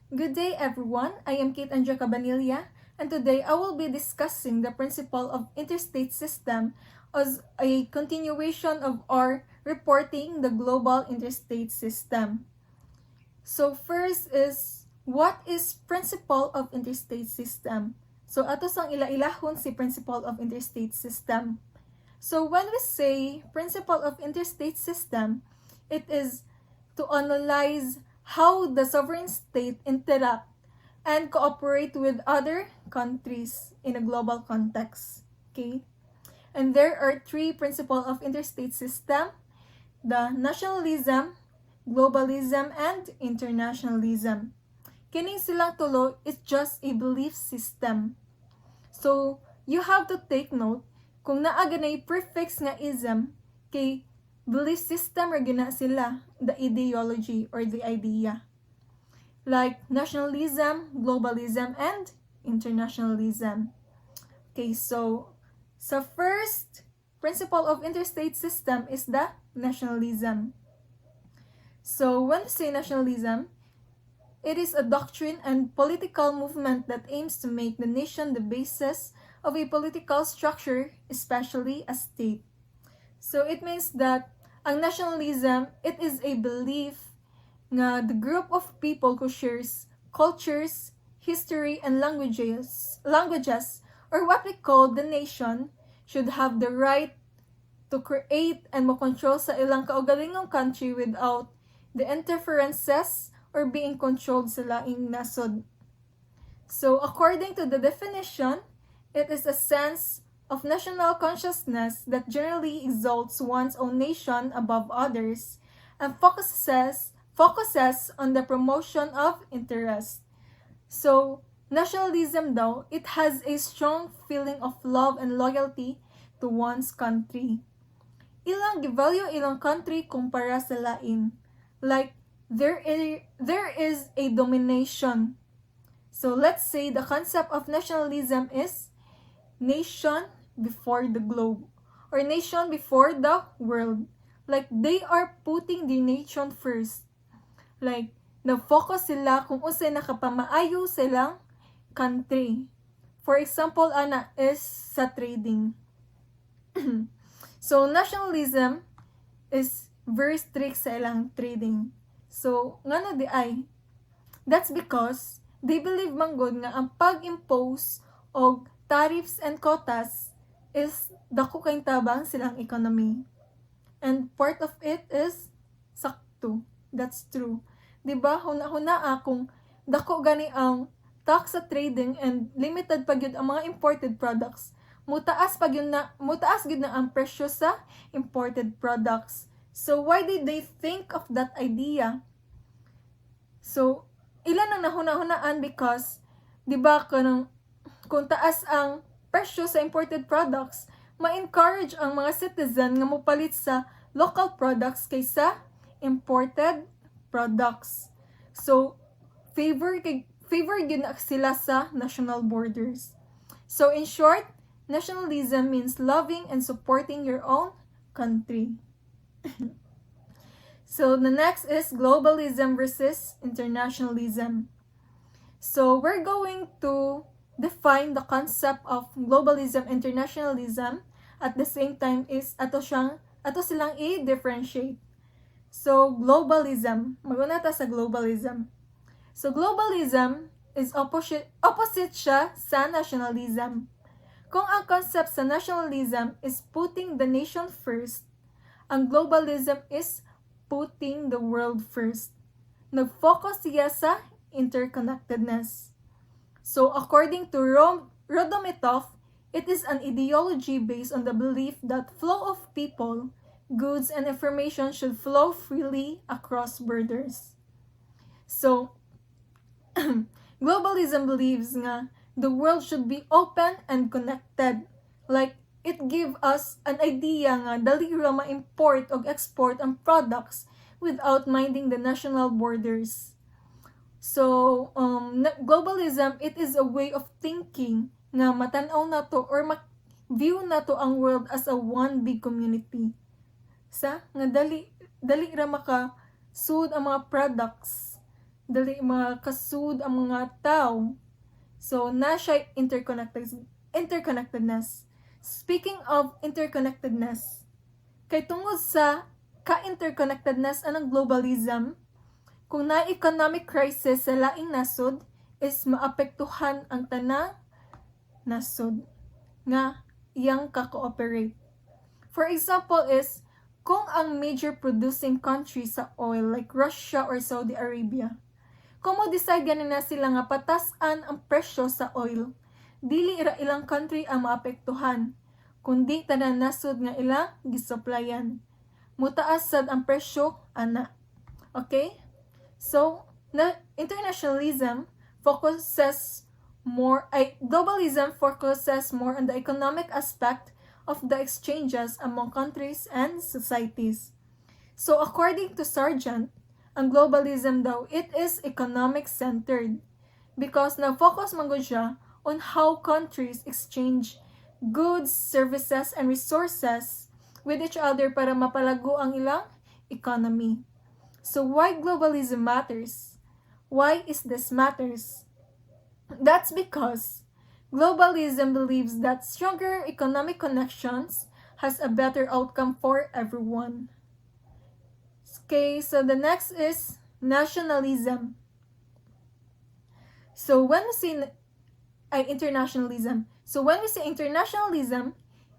Good day, everyone. I am Kate Anja Cabanilla, and today I will be discussing the principle of interstate system as a continuation of our reporting the global interstate system. So first is, what is principle of interstate system? So ato sang ila-ilahon si principle of interstate system. So when we say principle of interstate system, it is to analyze how the sovereign state interact and cooperate with other countries in a global context. Okay? And there are three principles of interstate system: the nationalism, globalism, and internationalism. Kining silang tulo is just a belief system. So, you have to take note kung naa ganay prefix nga ism kay belief system ra gina sila, the ideology or the idea. Like nationalism, globalism, and internationalism. Okay, so first principle of interstate system is the nationalism. So when we say nationalism, it is a doctrine and political movement that aims to make the nation the basis of a political structure, especially a state. So it means that ang nationalism, it is a belief nga the group of people who shares cultures, history, and languages, or what we call the nation, should have the right to create and mo-control sa ilang kaugalingong country without the interferences or being controlled sa laing nasod. So according to the definition, it is a sense of national consciousness that generally exalts one's own nation above others and focuses on the promotion of interest. So, nationalism daw, it has a strong feeling of love and loyalty to one's country. Ilang givalue ilang country kumpara sa lain. Like, there is a domination. So, let's say the concept of nationalism is nation before the globe, or nation before the world. Like, they are putting the nation first. Like, na-focus sila kung unsay nakapamaayo silang country. For example, ana is sa trading. So, nationalism is very strict sa ilang trading. So, ngano di ay? That's because they believe manggod nga ang pag-impose og tariffs and quotas is dako kay tabang silang economy. And part of it is sakto. That's true. Diba? Huna-huna akong dako gani ang tax sa trading and limited pa gyud ang mga imported products. Mutaas gyud na ang presyo sa imported products. So why did they think of that idea? So ilan ang nahuna-hunaan because diba kung taas ang presyo sa imported products, ma-encourage ang mga citizen nga mopalit sa local products kaysa imported products. So, favor gyud na sila sa national borders. So, in short, nationalism means loving and supporting your own country. So, the next is globalism versus internationalism. So, we're going to define the concept of globalism, internationalism, at the same time is ato silang i-differentiate. So, globalism. Maguna ta sa globalism. So, globalism is opposite siya sa nationalism. Kung ang concept sa nationalism is putting the nation first, ang globalism is putting the world first. Nag-focus siya sa interconnectedness. So, according to Rodometov, it is an ideology based on the belief that flow of people, goods, and information should flow freely across borders. So, globalism believes nga the world should be open and connected. Like, it give us an idea nga dali ra ma-import o export ang products without minding the national borders. So, globalism, it is a way of thinking nga matanaw na to or view na to ang world as a one big community. Sa nga dali ra maka sud ang mga products dili makasud ang mga tao. So, na siya interconnectedness. Speaking of interconnectedness, kay tungod sa ka-interconnectedness anang globalism, kung na economic crisis sa laing nasod, is maapektuhan ang tanang nasod nga iyang ka-cooperate. For example is, kung ang major producing country sa oil like Russia or Saudi Arabia, kung mo decide ganin na sila nga patasan ang presyo sa oil, dili ira ilang country ang maapektuhan, kundi tanan nasod nga ilang gisupplyan. Mutaas sad ang presyo ana. Okay? So, internationalism globalism focuses more on the economic aspect of the exchanges among countries and societies. So, according to Sargent, ang globalism daw, it is economic-centered because na-focus man gud siya on how countries exchange goods, services, and resources with each other para mapalago ang ilang economy. So why globalism matters? Why is this matters? That's because globalism believes that stronger economic connections has a better outcome for everyone. Okay, so the next is nationalism. So when we say internationalism,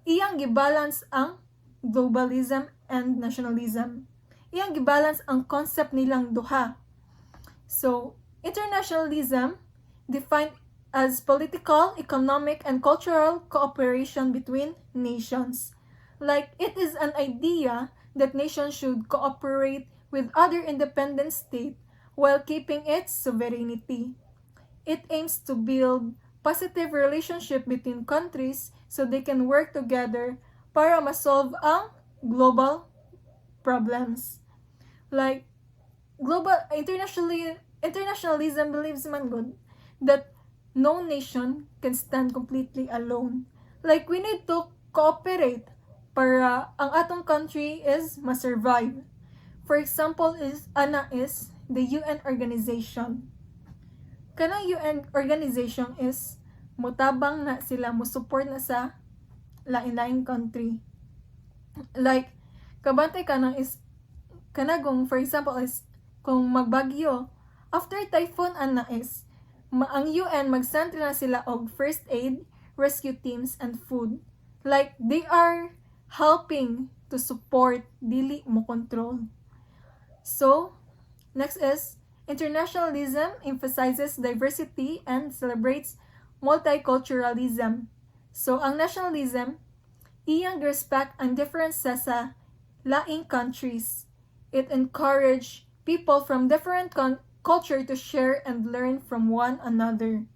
iyang gibalance ang globalism and nationalism. Iyang gibalance ang concept nilang duha. So, internationalism defined as political, economic, and cultural cooperation between nations. Like, it is an idea that nations should cooperate with other independent states while keeping its sovereignty. It aims to build positive relationship between countries so they can work together para ma-solve ang global problems. Like, internationalism believes man good that no nation can stand completely alone. Like, we need to cooperate para ang atong country is ma-survive. For example, is the UN organization. Kanang UN organization is mutabang na sila, mo-support na sa lain-laing country. Like, kabantay kanang for example is, kung magbagyo, after typhoon is, ang UN mag-send na sila og first aid, rescue teams, and food. Like, they are helping to support, dili mo control. So, next is, internationalism emphasizes diversity and celebrates multiculturalism. So, ang nationalism, iyang respect ang differences sa laing countries. It encourages people from different culture to share and learn from one another.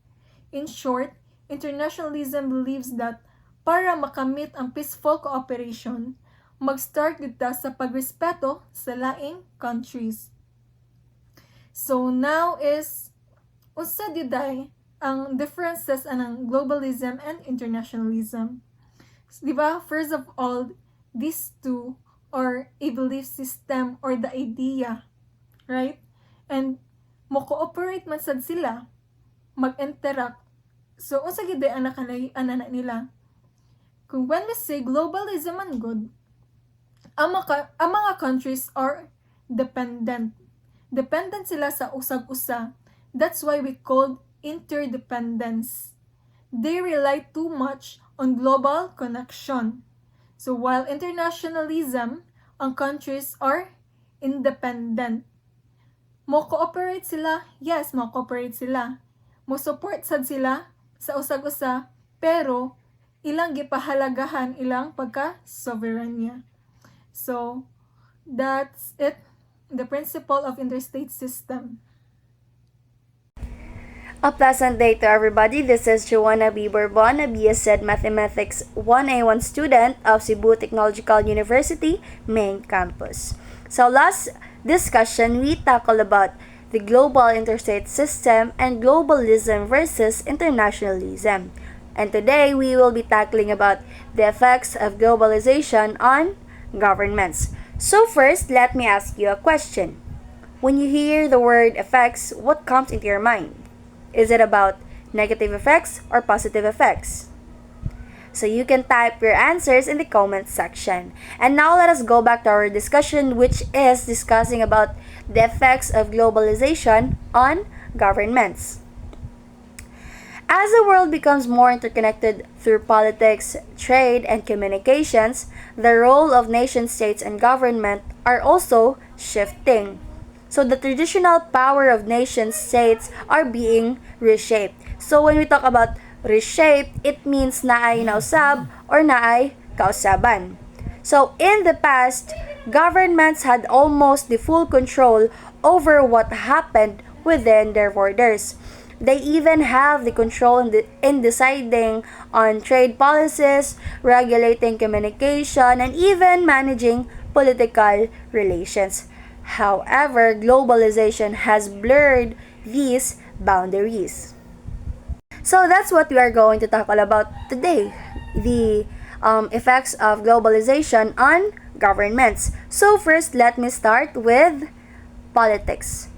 In short, internationalism believes that para makamit ang peaceful cooperation, mag-start dito sa pagrespeto sa laing countries. So now is, unsa diday ang differences anang globalism and internationalism. Diba, first of all, these two are a belief system or the idea, right? And mo-cooperate man sad sila, mag-interact. So, unsa gid ang nakanay nila? Kung when we say globalism and good, ang mga countries are dependent. Dependent sila sa usag-usa. That's why we call interdependence. They rely too much on global connection. So while internationalism, ang countries are independent. Mo-cooperate sila? Yes, mo-cooperate sila. Mo-support sad sila sa usag-usa, pero ilang gipahalagahan ilang pagka-sovereignty. So, that's it. The principle of interstate system. A pleasant day to everybody. This is Joanna B. Bourbon, a BSed Mathematics 1A1 student of Cebu Technological University main campus. So last discussion, we tackled about the global interstate system and globalism versus internationalism. And today, we will be tackling about the effects of globalization on governments. So first, let me ask you a question. when you hear the word effects, what comes into your mind? Is it about negative effects or positive effects? So you can type your answers in the comments section. And now let us go back to our discussion, which is discussing about the effects of globalization on governments. As the world becomes more interconnected through politics, trade, and communications, the role of nation states and government are also shifting. So the traditional power of nation states are being reshaped. So when we talk about reshaped, it means na ay nausab or na ay kausaban. So in the past, governments had almost the full control over what happened within their borders. They even have the control in deciding on trade policies, regulating communication, and even managing political relations. However, globalization has blurred these boundaries. So that's what we are going to talk all about today, the effects of globalization on governments. So first, let me start with politics.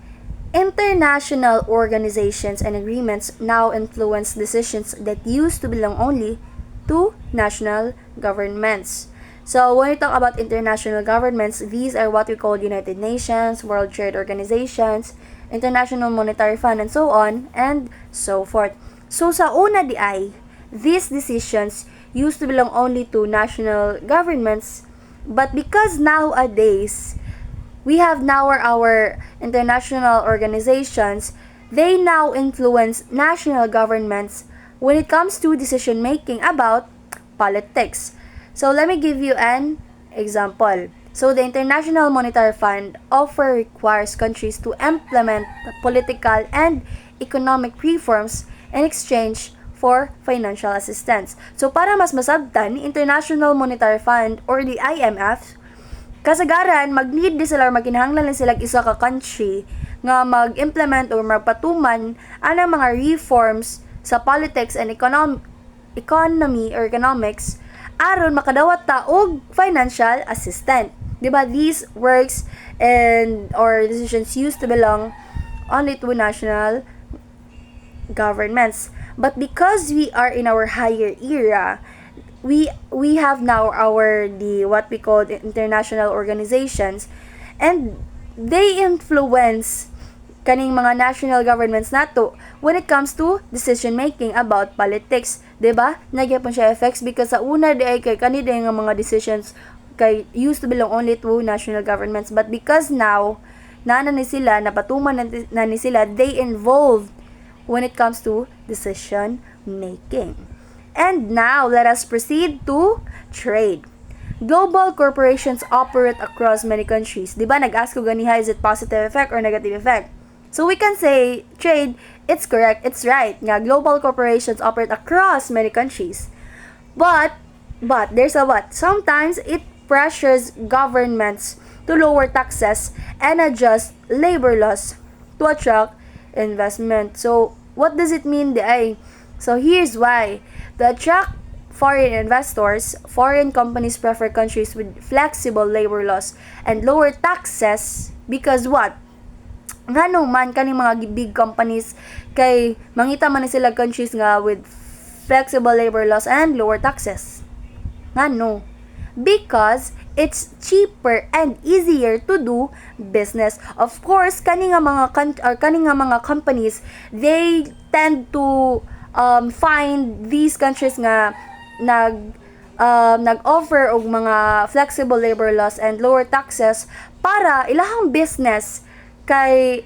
International organizations and agreements now influence decisions that used to belong only to national governments. So when we talk about international governments, these are what we call United Nations, World Trade Organizations, International Monetary Fund, and so on and so forth. So sa una di ay, these decisions used to belong only to national governments, but because nowadays we have now our international organizations, they now influence national governments when it comes to decision making about politics. So let me give you an example. So the International Monetary Fund often requires countries to implement political and economic reforms in exchange for financial assistance. So para mas masabtan, International Monetary Fund or the IMF kasagaran mag-need di sila or magkinahanglan lang sila isa ka country nga mag-implement or magpatuman anang mga reforms sa politics and economy or economics aron makadawat ta og financial assistant. Diba? These works and or decisions used to belong only to national governments. But because we are in our higher era, we have now our the what we call the international organizations, and they influence kaning mga national governments nato when it comes to decision making about politics, 'di ba? Nagyapon siya effects because sa una di ay kay kanida nga mga decisions kay used to belong only to national governments, but because now na ni sila napatuman na ni sila, they involved when it comes to decision making. And now, let us proceed to trade. Global corporations operate across many countries. Diba, nag-ask ko ganiha, is it positive effect or negative effect? So we can say, trade, it's correct, it's right. Nga, global corporations operate across many countries. But, there's a but. Sometimes, it pressures governments to lower taxes and adjust labor laws to attract investment. So, what does it mean, di? So, here's why. To attract foreign investors, foreign companies prefer countries with flexible labor laws and lower taxes because what? Ngano man kaning mga big companies kay mangita man sila countries nga with flexible labor laws and lower taxes. Ngano? Because it's cheaper and easier to do business. Of course, kaning nga mga companies, they tend to find these countries nga nag-offer og mga flexible labor laws and lower taxes para ilahang business kay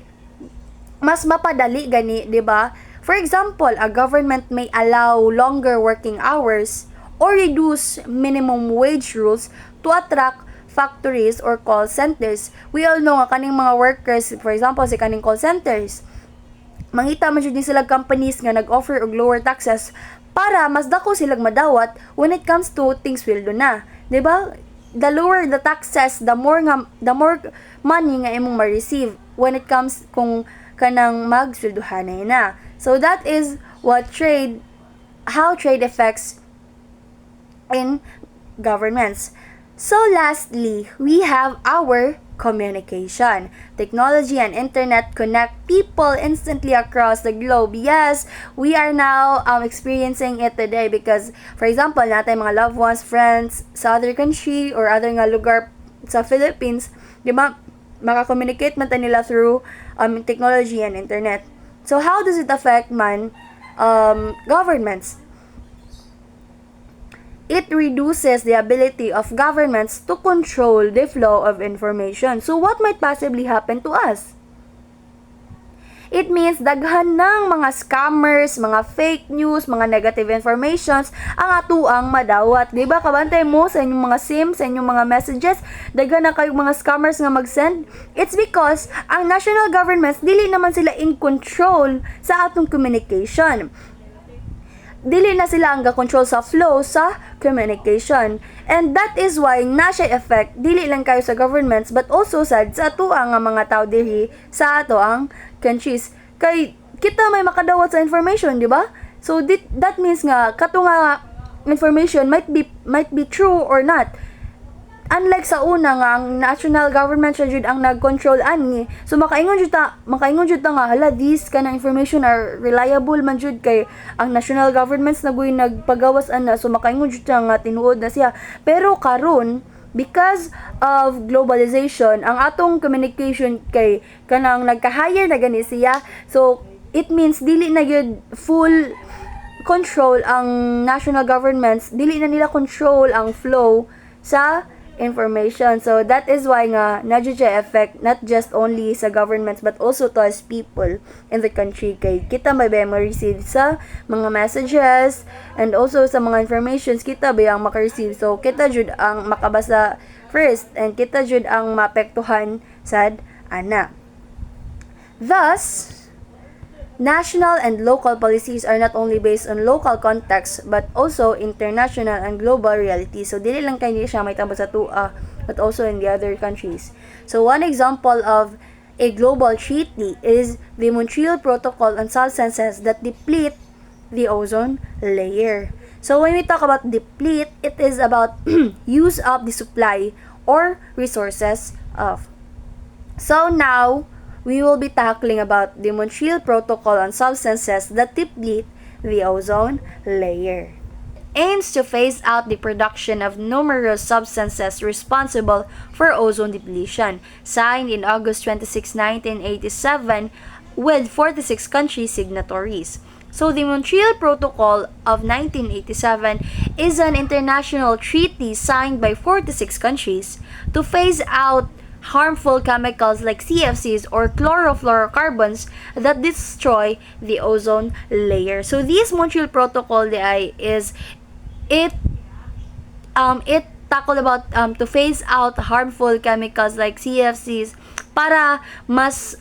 mas mapadali gani, 'di ba? For example, a government may allow longer working hours or reduce minimum wage rules to attract factories or call centers. We all know nga kaning mga workers, for example, si kaning call centers, mangita man jud ni sila companies nga nag-offer og lower taxes para mas dako silang madawat when it comes to things sweldo na, 'di ba? The lower the taxes, the more money nga imong ma-receive when it comes kung kanang magsweldohanay na. So that is how trade affects in governments. So lastly, we have our communication. Technology and internet connect people instantly across the globe. Yes, we are now experiencing it today because, for example, natin mga loved ones, friends sa other country or other nga lugar sa Philippines, di ba, maka-communicate man ta nila through technology and internet. So, how does it affect man governments? It reduces the ability of governments to control the flow of information. So, what might possibly happen to us? It means daghan ng mga scammers, mga fake news, mga negative informations ang atuang madawat. Diba? Kabantay mo sa inyong mga SIM, sa inyong mga messages, daghan na kayong mga scammers nga mag-send. It's because ang national governments, dili naman sila in control sa atong communication. Dili na sila ang ga-control sa flow sa communication. And that is why na siya effect dili lang kayo sa governments but also sa ato ang mga tao diri sa ato ang countries. Kay kita may makadawat sa information, di ba? So that means nga kato nga information might be true or not. Unlike sa una nga ang national government siya jud ang nag-control ani. So makaingon jud ta nga hala this kana information are reliable man jud kay ang national governments nagoy nagpagawas ana. So makaingon jud ta nga tinuod na siya. Pero karon because of globalization, ang atong communication kay kanang nagka-higher na gani siya. So it means dili na gyud full control ang national governments, dili na nila control ang flow sa information. So that is why nga nadyo siya effect not just only sa governments but also to us people in the country. Kay kita may ma-receive sa mga messages and also sa mga informations kita ba ang maka-receive. So kita jud ang makabasa first and kita jud ang maapektuhan sad ana. Thus, national and local policies are not only based on local context but also international and global reality. So dili lang kay siya may tabo sa tua but also in the other countries. So one example of a global treaty is the Montreal Protocol on substances that deplete the ozone layer. So when we talk about deplete, it is about use up the supply or resources of. So now we will be tackling about the Montreal Protocol on substances that deplete the ozone layer. Aims to phase out the production of numerous substances responsible for ozone depletion, signed in August 26, 1987 with 46 country signatories. So the Montreal Protocol of 1987 is an international treaty signed by 46 countries to phase out harmful chemicals like CFCs or chlorofluorocarbons that destroy the ozone layer. So this Montreal Protocol is it tackle about to phase out harmful chemicals like CFCs para mas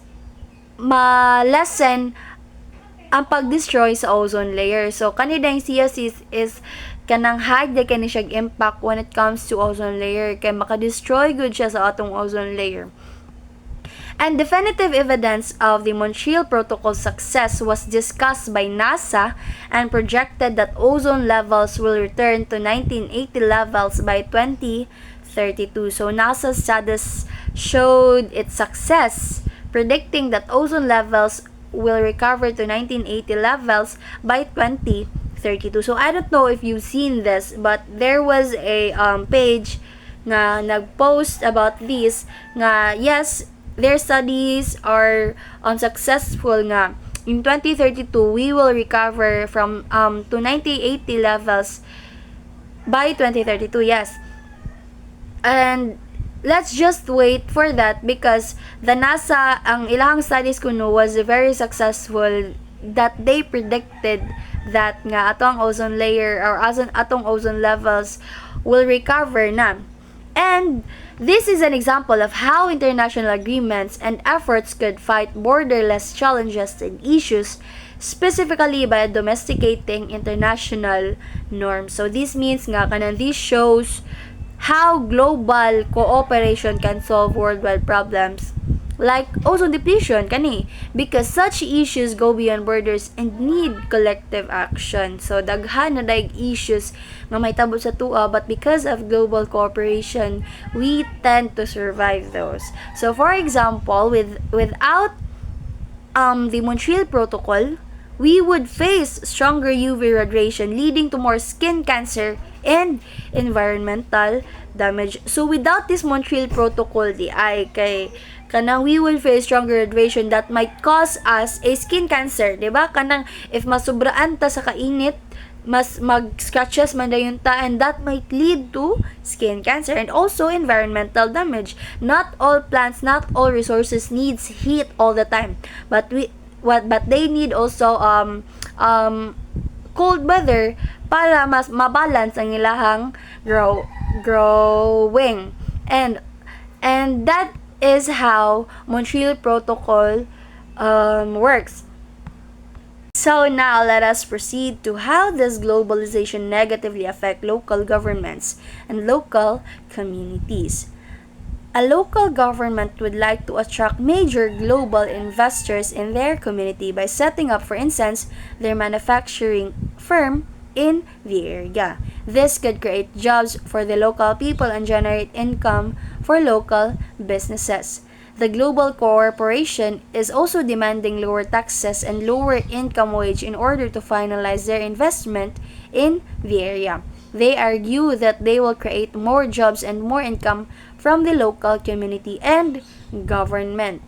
ma-lessen ang pag-destroy sa ozone layer. So kanidang CFCs is kanang high de kani siya impact when it comes to ozone layer kay maka-destroy good siya sa atong ozone layer. And definitive evidence of the Montreal Protocol success was discussed by NASA and projected that ozone levels will return to 1980 levels by 2032. So NASA's studies showed its success, predicting that ozone levels will recover to 1980 levels by 2032. So I don't know if you've seen this, but there was a page nga nagpost about this nga yes, their studies are successful nga in 2032 we will recover from to 1980 levels by 2032. Yes, and let's just wait for that because the NASA ang ilang studies kuno was very successful that they predicted that nga atong ozone layer or atong ozone levels will recover na. And this is an example of how international agreements and efforts could fight borderless challenges and issues, specifically by domesticating international norms. So this means nga kanan this shows how global cooperation can solve worldwide problems like ozone depletion kani, because such issues go beyond borders and need collective action. So daghan na daig issues nga may tabo sa tua, but because of global cooperation we tend to survive those. So for example, without the Montreal Protocol, we would face stronger UV radiation leading to more skin cancer and environmental damage. So without this Montreal Protocol, di ay kay kanang we will face stronger radiation that might cause us a skin cancer, di ba? Kanang if masubraan ta sa kainit, mas mag-scratches man dayon ta, and that might lead to skin cancer and also environmental damage. Not all plants, not all resources needs heat all the time, but but they need also cold weather para mas mabalance ang ilahang growing. And that is how Montreal Protocol works. So now let us proceed to how does globalization negatively affect local governments and local communities. A local government would like to attract major global investors in their community by setting up, for instance, their manufacturing firm in the area. This could create jobs for the local people and generate income for local businesses. The global corporation is also demanding lower taxes and lower income wage in order to finalize their investment in the area. They argue that they will create more jobs and more income from the local community and government.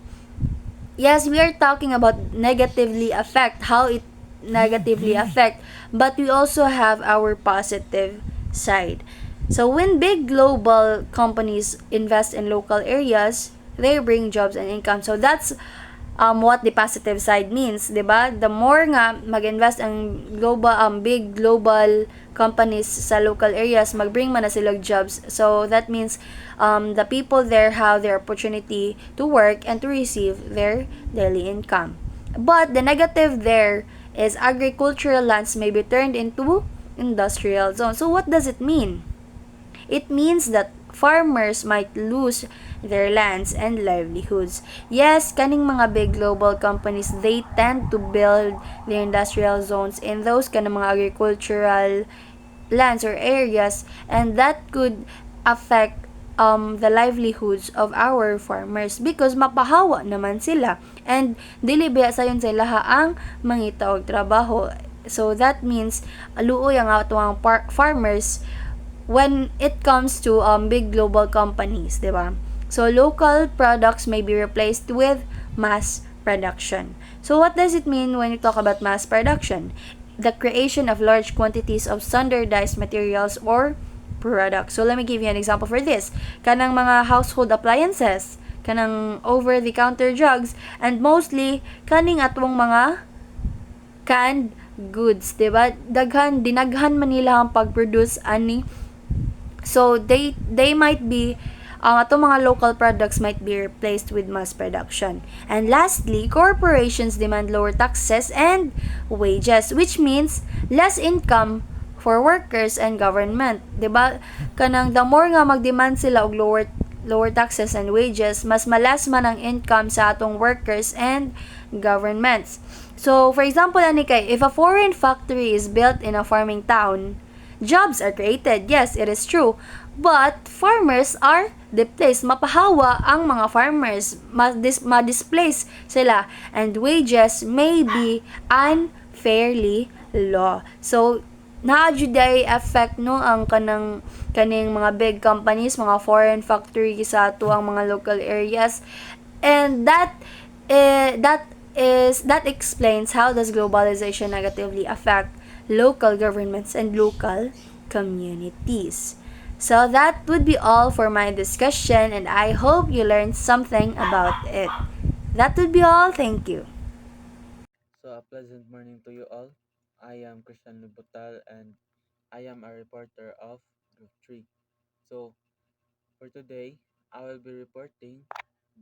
Yes, we are talking about negatively affect, how it negatively affect, but we also have our positive side. So when big global companies invest in local areas, they bring jobs and income. So that's what the positive side means, 'di ba? The more nga mag-invest ang big global companies sa local areas, magbring man na sila jobs. So that means the people there have their opportunity to work and to receive their daily income. But the negative there is agricultural lands may be turned into industrial zones. So what does it mean? It means that farmers might lose their lands and livelihoods. Yes, kaning mga big global companies, they tend to build their industrial zones in those kanang mga agricultural lands or areas, and that could affect the livelihoods of our farmers because mapahawa naman sila, and dili biya sayon sa ilaha ang mangita og trabaho. So that means luoy ang atong farmers when it comes to big global companies, di ba? So local products may be replaced with mass production. So what does it mean when you talk about mass production? The creation of large quantities of standardized materials or products. So let me give you an example for this. Kanang mga household appliances, kanang over-the-counter drugs, and mostly kaning atwong mga canned goods, 'di ba? Dinaghan man nila ang pag-produce ani. So they might be atong mga local products might be replaced with mass production. And lastly, corporations demand lower taxes and wages, which means less income for workers and government. 'Di ba? Kanang the more nga magdemand sila og lower taxes and wages, mas malas man ang income sa atong workers and governments. So, for example, ani kay, if a foreign factory is built in a farming town, jobs are created. Yes, it is true. But farmers are displaced. Mapahawa ang mga farmers. Ma-displace sila. And wages may be unfairly low. So, na-juday affect no ang kaning mga big companies, mga foreign factory sa tuang mga local areas. And that explains how does globalization negatively affect local governments and local communities. So that would be all for my discussion, and I hope you learned something about it. That would be all. Thank you. So, a pleasant morning to you all. I am Christian Lubutal and I am a reporter of Group 3. So, for today, I will be reporting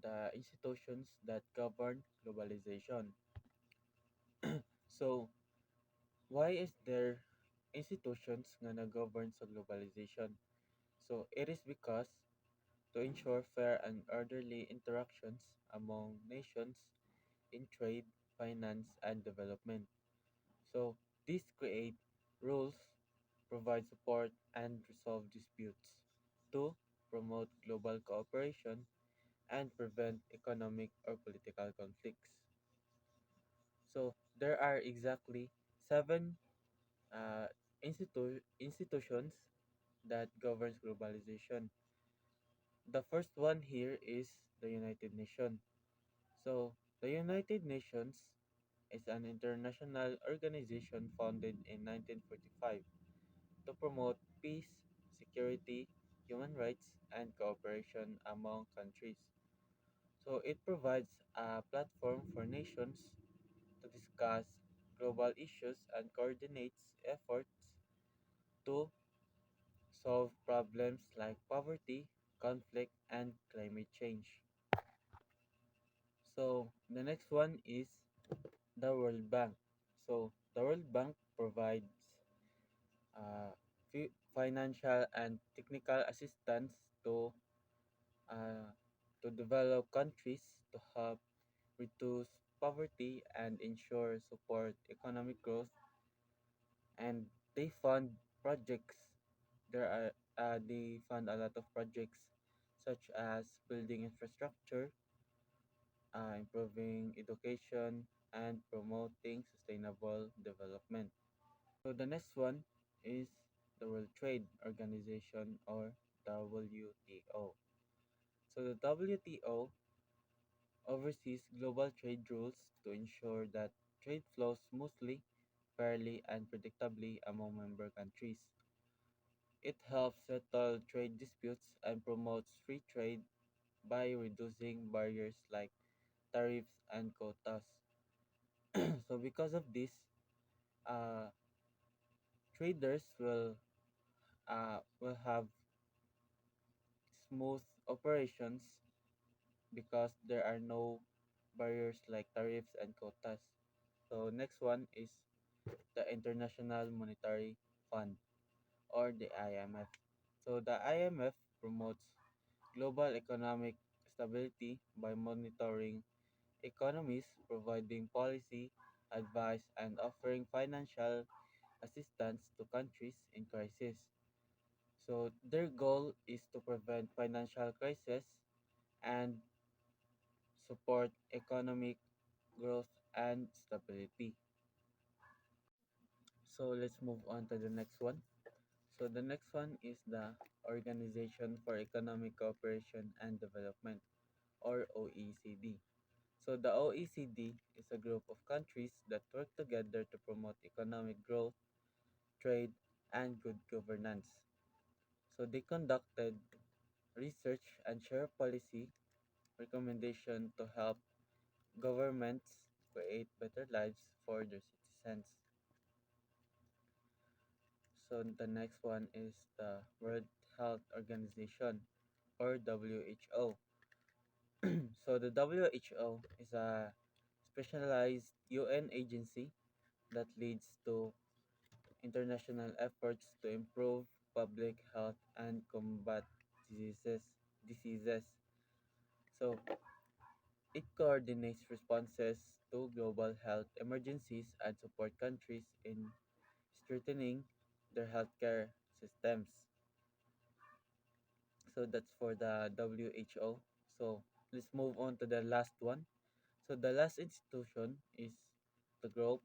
the institutions that govern globalization. So, why is there institutions nga nag-govern sa globalization? So, it is because to ensure fair and orderly interactions among nations in trade, finance, and development. So, these create rules, provide support, and resolve disputes. 2. Promote global cooperation and prevent economic or political conflicts. So, there are exactly seven uh, institutions that governs globalization. The first one here is the United Nations. So, the United Nations is an international organization founded in 1945 to promote peace, security, human rights, and cooperation among countries. So, it provides a platform for nations to discuss global issues and coordinates efforts to solve problems like poverty, conflict, and climate change. So the next one is the World Bank. So the World Bank provides uh, financial and technical assistance to uh, to develop countries to help reduce poverty and ensure support economic growth, and they fund projects. They fund a lot of projects such as building infrastructure, improving education, and promoting sustainable development. So the next one is the World Trade Organization, or WTO. So the WTO oversees global trade rules to ensure that trade flows smoothly, fairly, and predictably among member countries. It helps settle trade disputes and promotes free trade by reducing barriers like tariffs and quotas. So because of this, uh, traders will have smooth operations because there are no barriers like tariffs and quotas. So next one is the International Monetary Fund, or the IMF. So the IMF promotes global economic stability by monitoring economies, providing policy advice, and offering financial assistance to countries in crisis. So their goal is to prevent financial crisis and support economic growth and stability. So let's move on to the next one. So the next one is the Organization for Economic Cooperation and Development, or OECD. So the OECD is a group of countries that work together to promote economic growth, trade, and good governance. So they conducted research and share policy recommendation to help governments create better lives for their citizens. So the next one is the World Health Organization, or WHO. So the WHO is a specialized UN agency that leads to international efforts to improve public health and combat diseases. diseases. So it coordinates responses to global health emergencies and support countries in strengthening their healthcare systems. So that's for the WHO. So let's move on to the last one. So the last institution is the group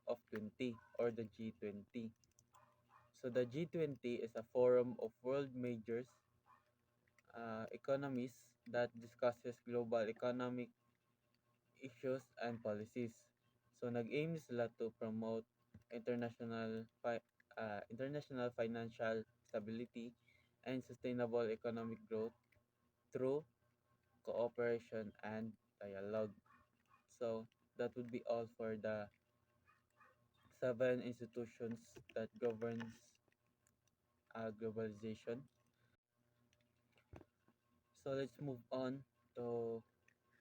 of 20, or the G20. So the G20 is a forum of world majors economies that discusses global economic issues and policies. So nag-aim sila to promote international financial stability and sustainable economic growth through cooperation and dialogue. So that would be all for the seven institutions that governs globalization. So let's move on to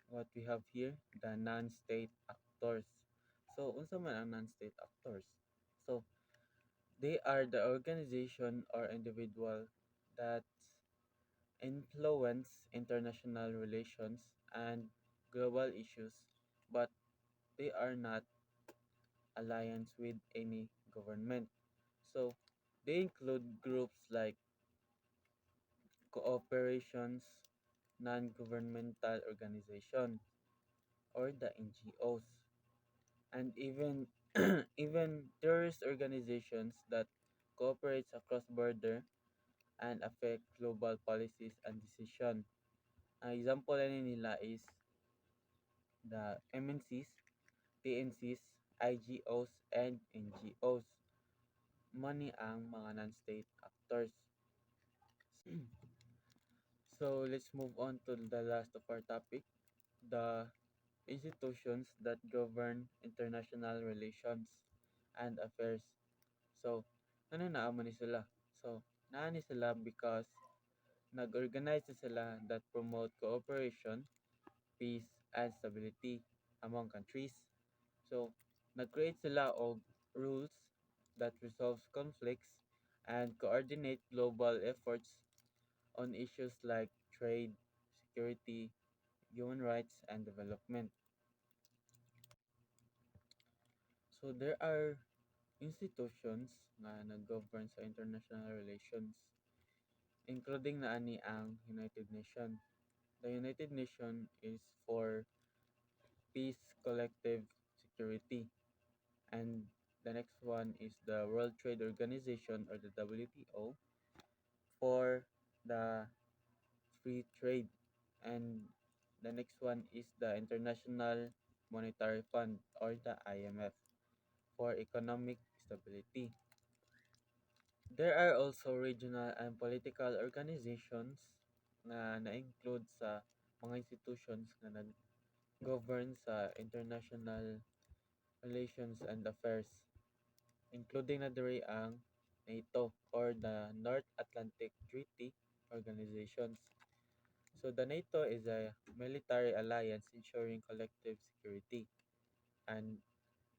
what we have here, the non-state actors. So unsa man ang non-state actors? So they are the organization or individual that influence international relations and global issues, but they are not alliance with any government. So they include groups like cooperations, non-governmental organization, or the NGOs, and even even terrorist organizations that cooperates across border and affect global policies and decision. Ang example na nila is the MNCs, PNCs, IGOs, and NGOs. Money ang mga non-state actors. So let's move on to the last of our topic, the institutions that govern international relations and affairs. So, ano naman ni sila? So, naani sila because nag-organize na sila that promote cooperation, peace, and stability among countries. So, nag-create sila of rules that resolves conflicts and coordinate global efforts on issues like trade, security, human rights, and development. So, there are institutions nga nag-govern sa international relations, including na ani ang United Nations. The United Nations is for peace, collective security. And the next one is the World Trade Organization or the WTO for the free trade. And the next one is the International Monetary Fund or the IMF for economic stability. There are also regional and political organizations na na-include sa mga institutions na nag-govern sa international relations and affairs, including na diri ang NATO or the North Atlantic Treaty Organizations. So the NATO is a military alliance ensuring collective security. And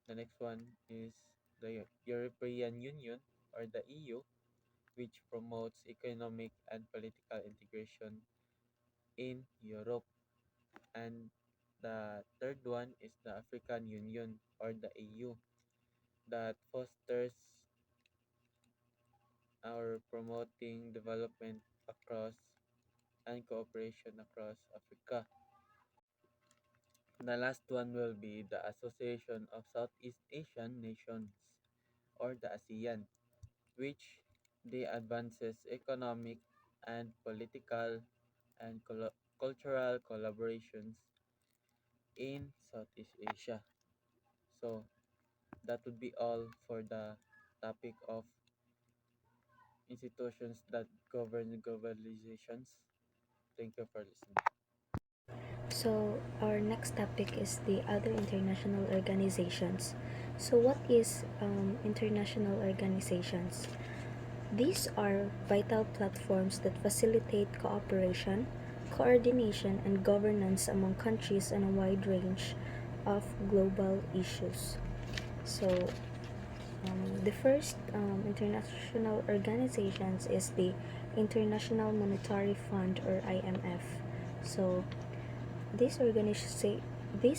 the next one is the European Union or the EU, which promotes economic and political integration in Europe. And the third one is the African Union or the AU that fosters or promoting development across and cooperation across Africa. The last one will be the Association of Southeast Asian Nations or the ASEAN, which they advances economic and political and cultural collaborations in Southeast Asia. So that would be all for the topic of institutions that govern globalizations. Thank you for listening. So, our next topic is the other international organizations. So, what is international organizations? These are vital platforms that facilitate cooperation, coordination, and governance among countries on a wide range of global issues. So, the first international organizations is the International Monetary Fund or IMF. So, this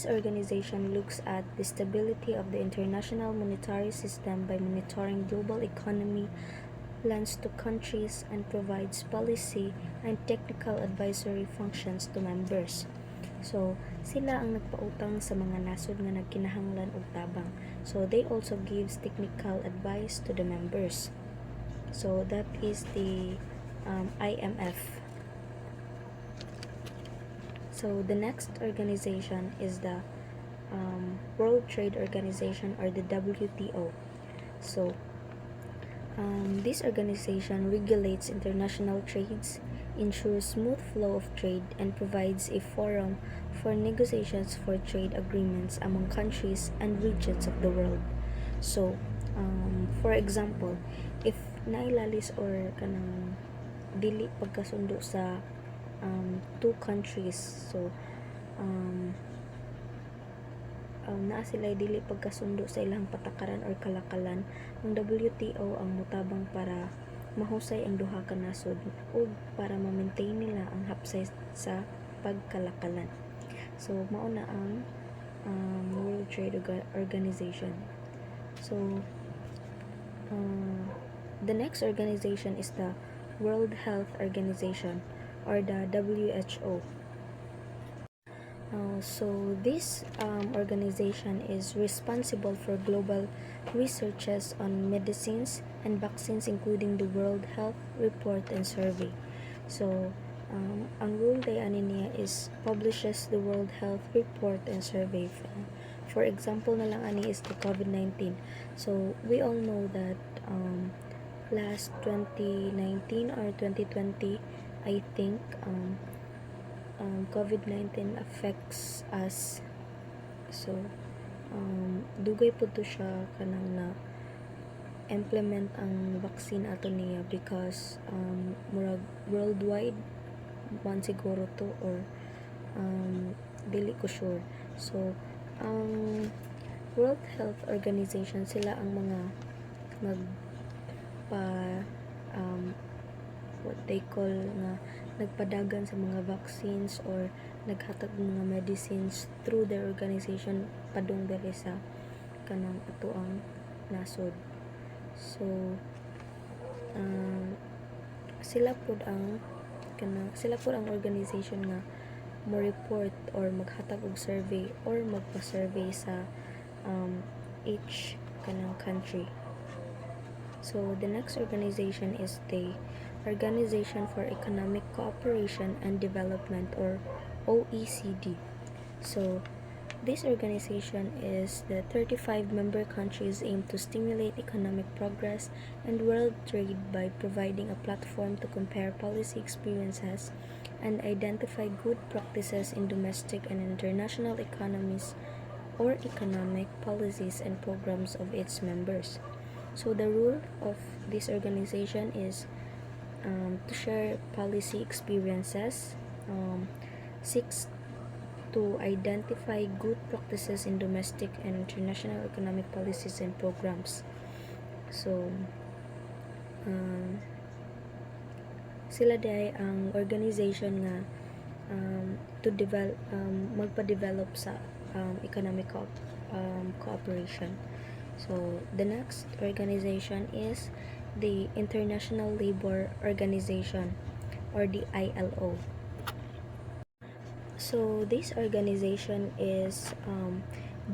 organization looks at the stability of the international monetary system by monitoring global economy, lends to countries, and provides policy and technical advisory functions to members. So, sila ang nagpautang sa mga nasod nga nagkinahanglan og tabang. So, they also gives technical advice to the members. So, that is the IMF. So, the next organization is the World Trade Organization or the WTO. So, this organization regulates international trades, ensures smooth flow of trade, and provides a forum for negotiations for trade agreements among countries and regions of the world. So, for example, if nailalis or kanang dili pagkasundo sa two countries, so naa sila dili pagkasundo sa ilang patakaran or kalakalan, ang WTO ang mutabang para mahusay ang duha ka nasod ug para ma-maintain nila ang hapsay sa pagkalakalan. So mao na ang World Trade Organization. So the next organization is the World Health Organization, or the WHO. So this organization is responsible for global researches on medicines and vaccines, including the World Health Report and Survey. So ang role niya is publishes the World Health Report and Survey. For example na lang ani is the COVID-19. So we all know that last 2019 or 2020, I think COVID-19 affects us. So dugay po to siya kanang na implement ang vaccine ato niya because murag worldwide man siguro to, or dili ko sure. So ang World Health Organization, sila ang mga what they call nga nagpadagan sa mga vaccines or naghatag ng mga medicines through their organization padung diri sa kanang ato ang nasod. So sila pud ang organization nga mo report or maghatag og survey or magpa-survey sa each kanang country. So the next organization is the Organization for Economic Cooperation and Development, or OECD. So this organization is the 35 member countries aim to stimulate economic progress and world trade by providing a platform to compare policy experiences and identify good practices in domestic and international economies or economic policies and programs of its members. So the role of this organization is to share policy experiences, seeks to identify good practices in domestic and international economic policies and programs. So sila day ang organization nga to develop magpa-develop sa economic cooperation. So the next organization is the International Labor Organization, or the ILO. So this organization is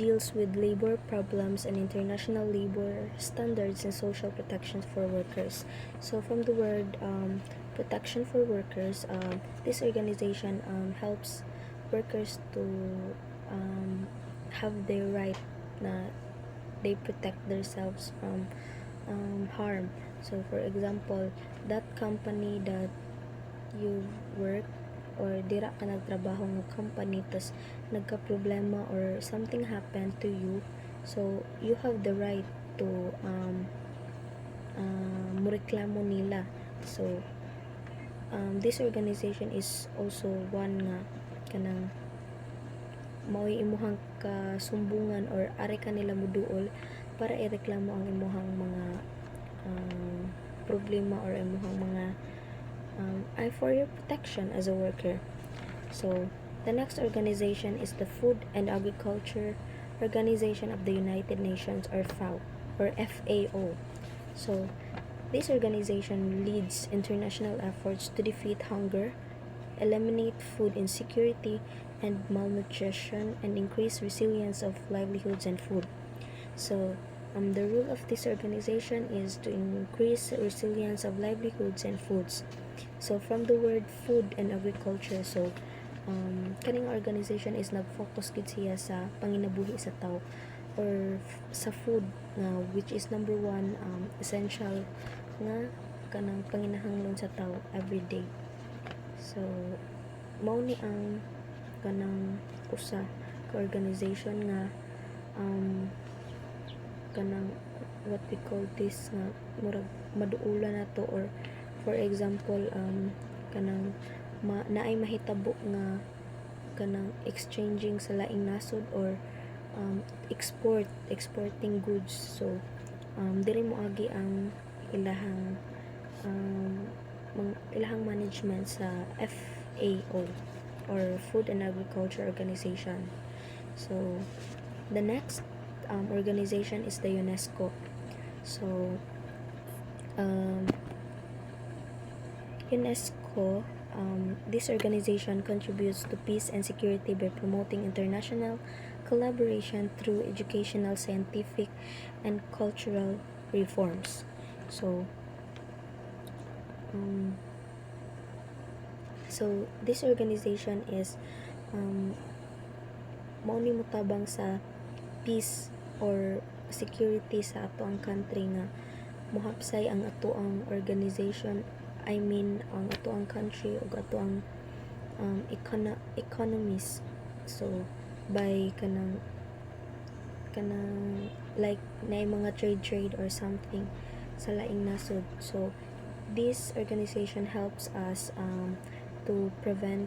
deals with labor problems and international labor standards and social protections for workers. So from the word protection for workers, this organization helps workers to have their right na they protect themselves from harm. So for example, that company that you work or dira ka nagtrabaho ng company tas nagka-problema or something happened to you, so you have the right to mureklamo nila. So this organization is also one nga kanang mao'y imuhang kasumbungan or are kanila muduol para ireklamo ang imuhang mga problema or imuhang mga for your protection as a worker. So the next organization is the Food and Agriculture Organization of the United Nations, or FAO. So this organization leads international efforts to defeat hunger, eliminate food insecurity and malnutrition, and increase resilience of livelihoods and food. So the role of this organization is to increase resilience of livelihoods and foods. So from the word food and agriculture, so kaning organization is nag-focus gid siya sa panginabuhi sa tao or sa food which is number one essential nga kanang panginahanglan sa tao everyday. So mao ni ang kanang usa ka organization nga kanang what we call this nga murag maduulan nato, or for example kanang naay mahitabo nga kanang exchanging sa laing nasod or exporting goods. So diri mo agi ang ilahang ilahang management sa FAO or Food and Agriculture Organization. So the next organization is the UNESCO. So UNESCO, this organization contributes to peace and security by promoting international collaboration through educational, scientific, and cultural reforms. So, um, this organization is mao ni mutabang sa peace or security sa ato ang country nga mohapsay ang ato ang organization, I mean ang ato ang country ug ato ang economies. So by kanang like na mga trade or something sa laing nasod. So this organization helps us to prevent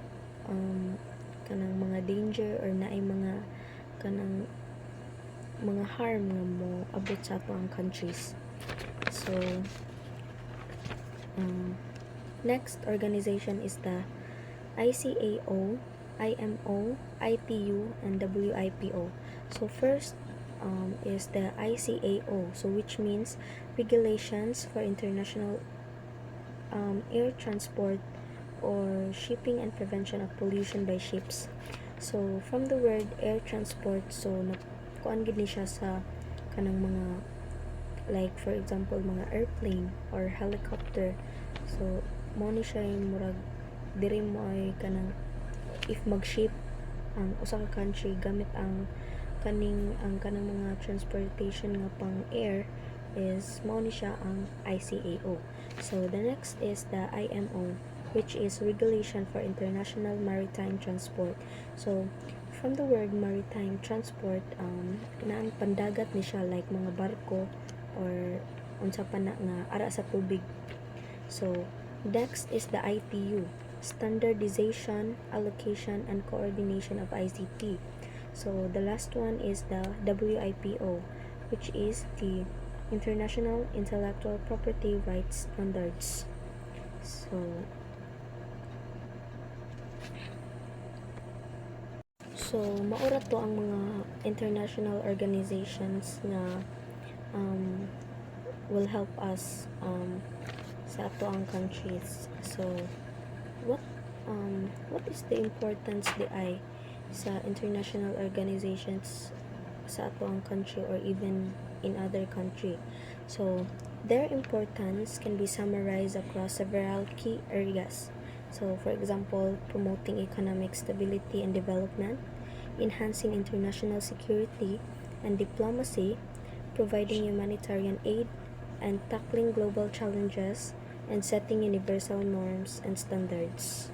kanang mga danger or naay mga kanang mga harm nga mo abot sa ato ang countries. So next organization is the ICAO, IMO, ITU, and WIPO. So first is the ICAO, so which means regulations for international air transport or shipping and prevention of pollution by ships. So from the word air transport, so kuan gid ni siya sa kanang mga like for example mga airplane or helicopter. So mo ni siya yung murag diri mo ay kanang if mag-ship ang usa ka country gamit ang kanang mga transportation nga pang air is mao ni siya ang ICAO. So the next is the IMO, which is Regulation for International Maritime Transport. So from the word maritime transport, naan pandagat ni siya like mga barko or unsa pa na nga ara sa tubig. So next is the ITU, Standardization, Allocation, and Coordination of ICT. So the last one is the WIPO, which is the International Intellectual Property Rights Standards. So maura to ang mga international organizations nga will help us sa ato ang countries. So what is the importance di ay sa international organizations sa ato ang country or even in other country? So their importance can be summarized across several key areas. So for example, promoting economic stability and development, enhancing international security and diplomacy, providing humanitarian aid, and tackling global challenges, and setting universal norms and standards.